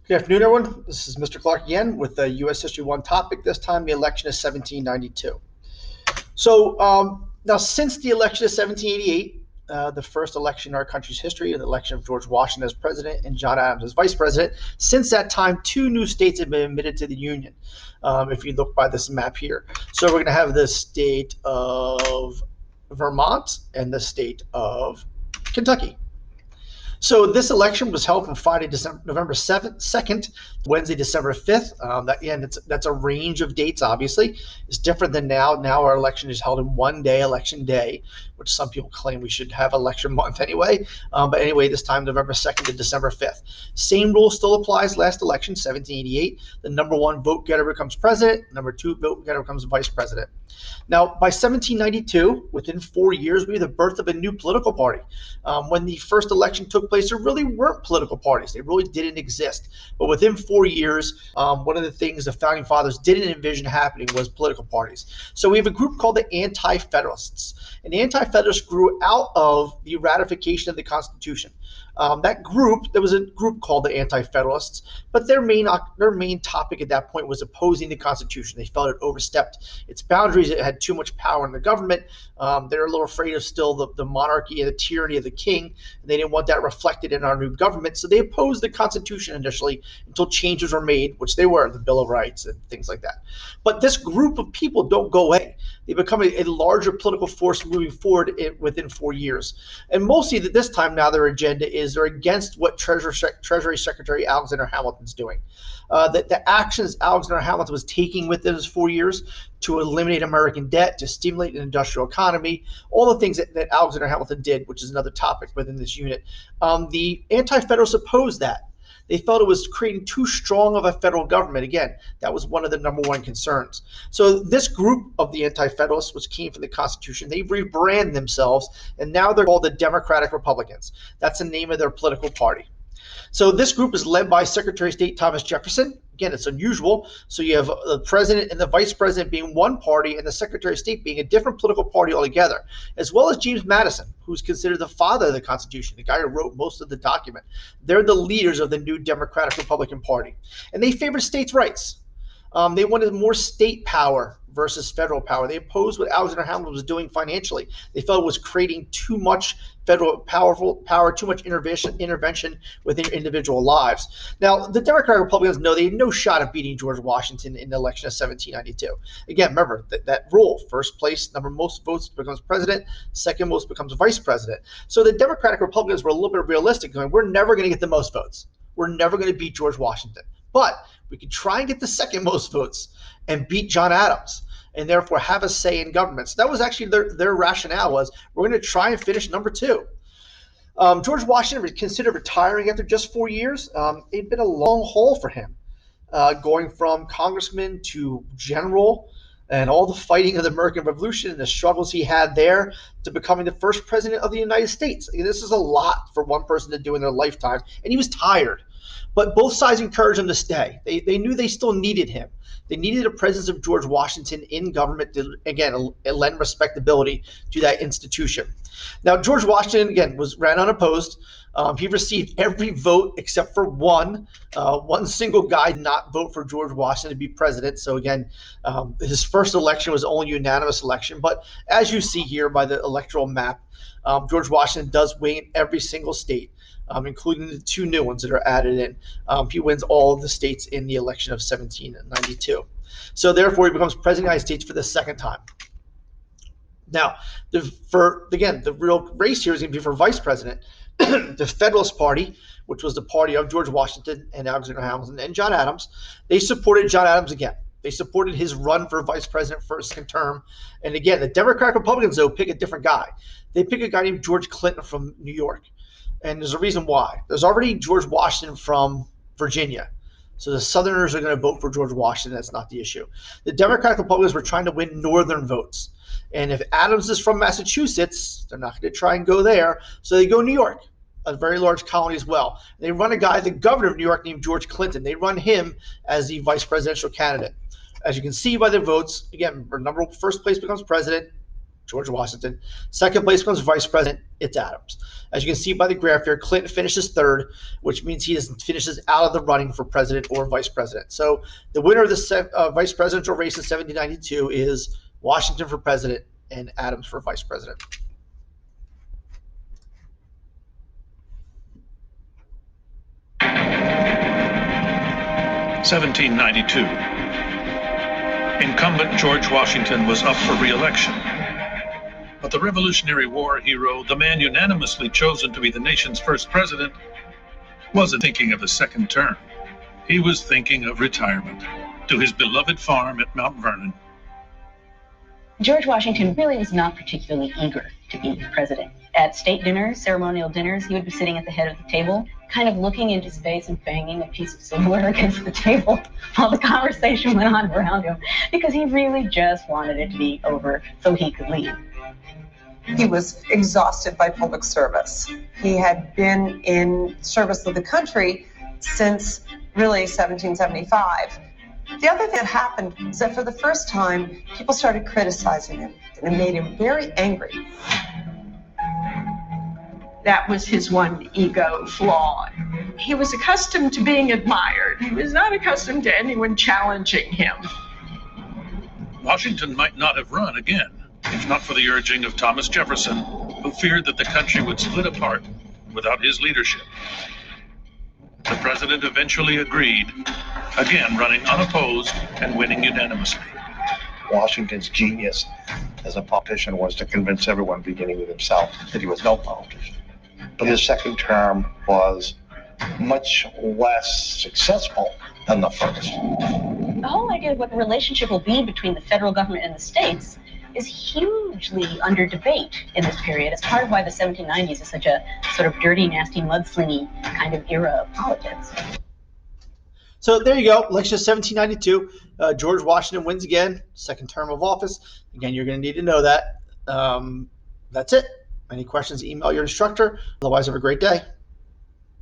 Good afternoon, everyone. This is Mr. Clark again with the U.S. History 1 topic. This time, the election of 1792. Now, since the election of 1788, the first election in our country's history, the election of George Washington as president and John Adams as vice president, since that time, two new states have been admitted to the Union, if you look by this map here. So we're going to have the state of Vermont and the state of Kentucky. So this election was held from Friday, November 2nd, Wednesday, December 5th. That's a range of dates, obviously. It's different than now. Now our election is held in one day, election day, which some people claim we should have election month anyway. But anyway, this time, November 2nd to December 5th. Same rule still applies last election, 1788. The number one vote getter becomes president. Number two vote getter becomes vice president. Now, by 1792, within 4 years, we had the birth of a new political party. When the first election took place, there really weren't political parties. They really didn't exist. But within 4 years, one of the things the Founding Fathers didn't envision happening was political parties. So we have a group called the Anti-Federalists. And the Anti-Federalists grew out of the ratification of the Constitution. There was a group called the Anti-Federalists, but their main topic at that point was opposing the Constitution. They felt it overstepped its boundaries. It had too much power in the government. They were a little afraid of still the monarchy and the tyranny of the king, and they didn't want that reflected in our new government. So they opposed the Constitution initially until changes were made, which they were, the Bill of Rights and things like that. But this group of people don't go away. They become a larger political force moving forward within 4 years. And mostly at this time now their agenda is they're against what Treasury Secretary Alexander Hamilton's doing. The actions Alexander Hamilton was taking within those 4 years to eliminate American debt, to stimulate an industrial economy, all the things that Alexander Hamilton did, which is another topic within this unit. The Anti-Federalists opposed that. They felt it was creating too strong of a federal government. Again, that was one of the number one concerns. So this group of the Anti-Federalists, which came from the Constitution, they rebranded themselves, and now they're called the Democratic Republicans. That's the name of their political party. So this group is led by Secretary of State Thomas Jefferson. Again, it's unusual. So you have the president and the vice president being one party and the Secretary of State being a different political party altogether, as well as James Madison, who's considered the father of the Constitution, the guy who wrote most of the document. They're the leaders of the new Democratic Republican Party. And they favored states' rights. They wanted more state power versus federal power. They opposed what Alexander Hamilton was doing financially. They felt it was creating too much federal power, too much intervention within individual lives. Now, the Democratic Republicans know they had no shot at beating George Washington in the election of 1792. Again, remember that rule: first place, number most votes becomes president, second most becomes vice president. So the Democratic Republicans were a little bit realistic, going, we're never going to get the most votes. We're never going to beat George Washington. But we could try and get the second most votes and beat John Adams, and therefore have a say in government. So that was actually their rationale, was we're going to try and finish number two. George Washington considered retiring after just 4 years. It'd been a long haul for him, going from congressman to general, and all the fighting of the American Revolution and the struggles he had there, to becoming the first president of the United States. This is a lot for one person to do in their lifetime, and he was tired. But both sides encouraged him to stay. They knew they still needed him. They needed the presence of George Washington in government to, again, lend respectability to that institution. Now, George Washington, again, ran unopposed. He received every vote except for one. One single guy did not vote for George Washington to be president. So again, his first election was only a unanimous election. But as you see here by the electoral map, George Washington does win in every single state, including the two new ones that are added in. He wins all of the states in the election of 1792. So therefore, he becomes president of the United States for the second time. Now, the real race here is going to be for vice president. The Federalist Party, which was the party of George Washington and Alexander Hamilton and John Adams, they supported John Adams again. They supported his run for vice president for a second term. And again, the Democratic Republicans, though, pick a different guy. They pick a guy named George Clinton from New York. And there's a reason why. There's already George Washington from Virginia. So the Southerners are going to vote for George Washington. That's not the issue. The Democratic Republicans were trying to win Northern votes. And if Adams is from Massachusetts, they're not going to try and go there. So they go New York, a very large colony as well. They run a guy, the governor of New York, named George Clinton. They run him as the vice presidential candidate. As you can see by the votes, again, first place becomes president, George Washington. Second place comes Vice President. It's Adams. As you can see by the graph here, Clinton finishes third, which means he finishes out of the running for president or vice president. So the winner of the vice presidential race in 1792 is Washington for president and Adams for vice president. (1792). Incumbent George Washington was up for re-election. But the Revolutionary War hero, the man unanimously chosen to be the nation's first president, wasn't thinking of a second term. He was thinking of retirement to his beloved farm at Mount Vernon. George Washington really was not particularly eager to be president. At state dinners, ceremonial dinners, he would be sitting at the head of the table, kind of looking into space and banging a piece of silverware against the table while the conversation went on around him, because he really just wanted it to be over so he could leave. He was exhausted by public service. He had been in service of the country since really 1775. The other thing that happened is that for the first time, people started criticizing him, and it made him very angry. That was his one ego flaw. He was accustomed to being admired. He was not accustomed to anyone challenging him. Washington might not have run again, if not for the urging of Thomas Jefferson, who feared that the country would split apart without his leadership. The president eventually agreed, again running unopposed and winning unanimously. Washington's genius as a politician was to convince everyone, beginning with himself, that he was no politician. But his second term was much less successful than the first. The whole idea of what the relationship will be between the federal government and the states is hugely under debate in this period. It's part of why the 1790s is such a sort of dirty, nasty, mudslingy kind of era of politics. So there you go, election of 1792. George Washington wins again, second term of office. Again, you're going to need to know that. That's it. Any questions, email your instructor. Otherwise, have a great day.